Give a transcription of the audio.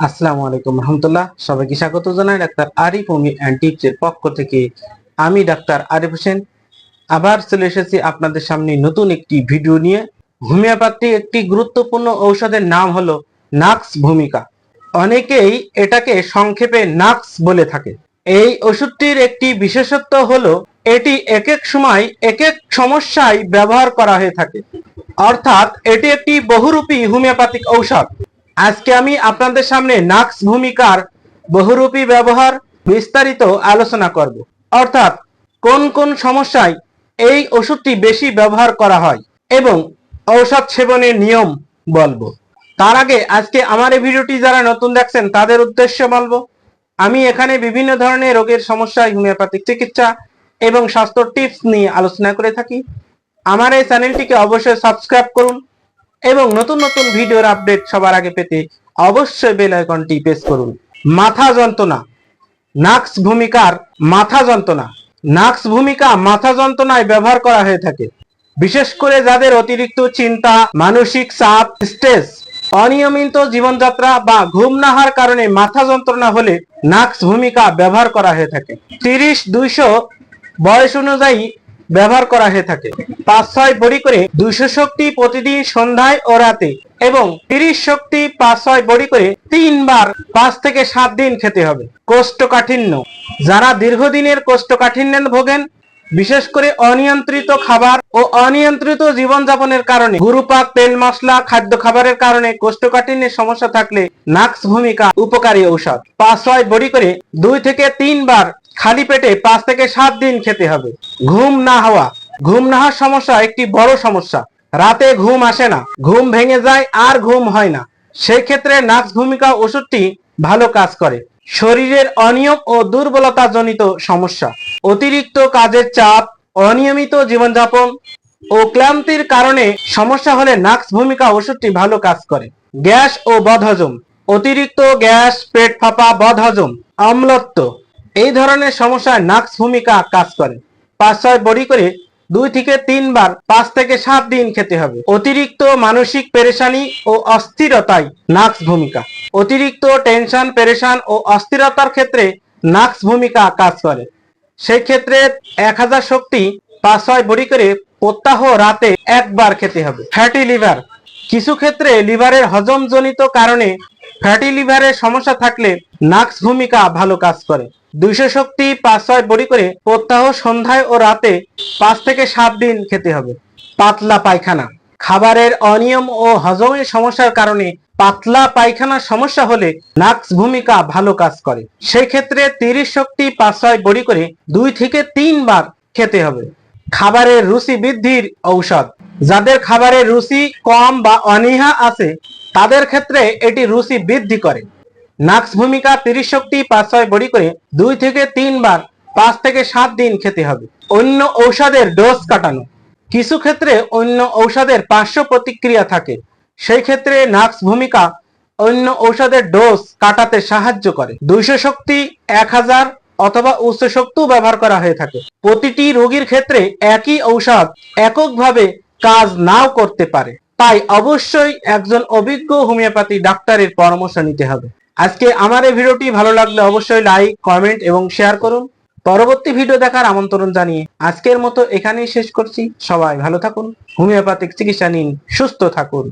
আসসালামু আলাইকুম রহমতুল্লাহ। সবাইকে স্বাগত জানাই ডাক্তার আরিফ হোমিও অ্যান্ড টিপসের পক্ষ থেকে। আমি ডাক্তার আরিফ হোসেন আবার চলে এসেছি আপনাদের সামনে নতুন একটি ভিডিও নিয়ে। হোমিওপ্যাথি একটি গুরুত্বপূর্ণ ঔষধের নাম হলো নাক্স ভূমিকা। অনেকেই এটাকে সংক্ষেপে নাক্স বলে থাকে। এই ওষুধটির একটি বিশেষত্ব হলো এটি এক এক সময় এক এক সমস্যায় ব্যবহার করা হয়ে থাকে, অর্থাৎ এটি একটি বহুরূপী হোমিওপ্যাথিক ঔষধ। আজকে আমি আপনাদের সামনে নাক্স ভূমিকার বহুরূপী ব্যবহার বিস্তারিত আলোচনা করব, অর্থাৎ কোন কোন সমস্যায় এই ওষুধটি বেশি ব্যবহার করা হয় এবং ঔষধ সেবনের নিয়ম বলবো। তার আগে আজকে আমার এই ভিডিওটি যারা নতুন দেখছেন তাদের উদ্দেশ্যে বলবো, আমি এখানে বিভিন্ন ধরনের রোগের সমস্যায় হোমিওপ্যাথিক চিকিৎসা এবং স্বাস্থ্য টিপস নিয়ে আলোচনা করে থাকি। আমার এই চ্যানেলটিকে অবশ্যই সাবস্ক্রাইব করুন এবং নতুন নতুন ভিডিওর আপডেট সবার আগে পেতে অবশ্যই বেল আইকনটি প্রেস করুন। মাথা যন্ত্রণা, নাক্স ভূমিকার মাথা যন্ত্রণা। নাক্স ভূমিকা মাথা যন্ত্রণায় ব্যবহার করা হয়ে থাকে, বিশেষ করে যাদের অতিরিক্ত চিন্তা, মানসিক চাপ, স্ট্রেস, অনিয়মিত জীবনযাত্রা বা ঘুম না হওয়ার কারণে মাথা যন্ত্রণা হলে নাক্স ভূমিকা ব্যবহার করা হয়ে থাকে। 30-200 বয়স অনুযায়ী ব্যবহার করা হয়ে থাকে। 5-6 বড়ি করে 200 শক্তি প্রতিদিন সন্ধ্যায় ও রাতে এবং 30 শক্তি 5-6 বড়ি করে 3 বার 5 থেকে 7 দিন খেতে হবে। কোষ্ঠকাঠিন্য, যারা দীর্ঘদিনের কোষ্ঠকাঠিন্যে ভোগেন, বিশেষ করে অনিয়ন্ত্রিত খাবার ও অনিয়ন্ত্রিত জীবনযাপনের কারণে, গুরুপাক তেল মশলা খাদ্য খাবারের কারণে কোষ্ঠকাঠিন্যের সমস্যা থাকলে নাক্স ভূমিকা উপকারী ঔষধ। 5-6 বড়ি করে 2 থেকে 3 বার খালি পেটে 5 থেকে 7 দিন খেতে হবে। ঘুম না হওয়া, ঘুম না হওয়ার সমস্যা একটি বড় সমস্যা। রাতে ঘুম আসে না, ঘুম ভেঙে যায় আর ঘুম হয় না, সেই ক্ষেত্রে নাক্স ভূমিকা ওষুধটি ভালো কাজ করে। শরীরের অনিয়ম ও দুর্বলতা জনিত সমস্যা, অতিরিক্ত কাজের চাপ, অনিয়মিত জীবনযাপন ও ক্লান্তির কারণে সমস্যা হলে নাক্স ভূমিকা ওষুধটি ভালো কাজ করে। গ্যাস ও বদহজম, অতিরিক্ত গ্যাস, পেট ফাঁপা, বদহজম, অম্লত্ব, এই ধরনের সমস্যায় নাক্স ভূমিকা কাজ করে। 5-6 বড়ি করে 2 থেকে 3 বার 5 থেকে 7 দিন খেতে হবে। অতিরিক্ত মানসিক পেরেশানি ও অস্থিরতায় নাক্স ভূমিকা, অতিরিক্ত টেনশন, পেরেশান ও অস্থিরতার ক্ষেত্রে নাক্স ভূমিকা কাজ করে। সেই ক্ষেত্রে 1000 শক্তি 5-6 বড়ি করে প্রত্যাহ রাতে একবার খেতে হবে। ফ্যাটি লিভার, কিছু ক্ষেত্রে লিভারের হজমজনিত কারণে ফ্যাটি লিভারের সমস্যা থাকলে নাক্স ভূমিকা ভালো কাজ করে। 200 শক্তি 5-6 বড়ি করে প্রত্যাহ সন্ধ্যায় ও রাতে 5 থেকে 7 দিন খেতে হবে। পাতলা পায়খানা, খাবারের অনিয়ম ও হজমের সমস্যার কারণে পাতলা পায়খানার সমস্যা হলে নাক্স ভূমিকা ভালো কাজ করে। সেই ক্ষেত্রে 30 শক্তি 5-6 বড়ি করে 2 থেকে 3 বার খেতে হবে। খাবারের রুচি বৃদ্ধির ঔষধ, যাদের খাবারের রুচি কম বা অনীহা আছে তাদের ক্ষেত্রে এটি রুচি বৃদ্ধি করে। নাক্স ভূমিকা 30 শক্তি 5-6 বড়ি করে 2 থেকে 3 বার 5 থেকে 7 দিন খেতে হবে। অন্য ঔষধের ডোজ কাটানো, কিছু ক্ষেত্রে অন্য ঔষধের পার্শ্ব প্রতিক্রিয়া থাকে, সেই ক্ষেত্রে নাক্স ভূমিকা অন্য ঔষধের ডোজ কাটাতে সাহায্য করে। 200 শক্তি, 1000 অথবা উচ্চ শক্তিও ব্যবহার করা হয়ে থাকে। প্রতিটি রোগীর ক্ষেত্রে একই ঔষধ এককভাবে কাজ নাও করতে পারে, তাই অবশ্যই একজন অভিজ্ঞ হোমিওপ্যাথি ডাক্তারের পরামর্শ নিতে হবে। আজকে আমার এই ভিডিওটি ভালো লাগলে অবশ্যই লাইক, কমেন্ট এবং শেয়ার করুন। পরবর্তী ভিডিও দেখার আমন্ত্রণ জানিয়ে আজকের মতো এখানেই শেষ করছি। সবাই ভালো থাকুন, হোমিওপ্যাথিক চিকিৎসা নিন, সুস্থ থাকুন।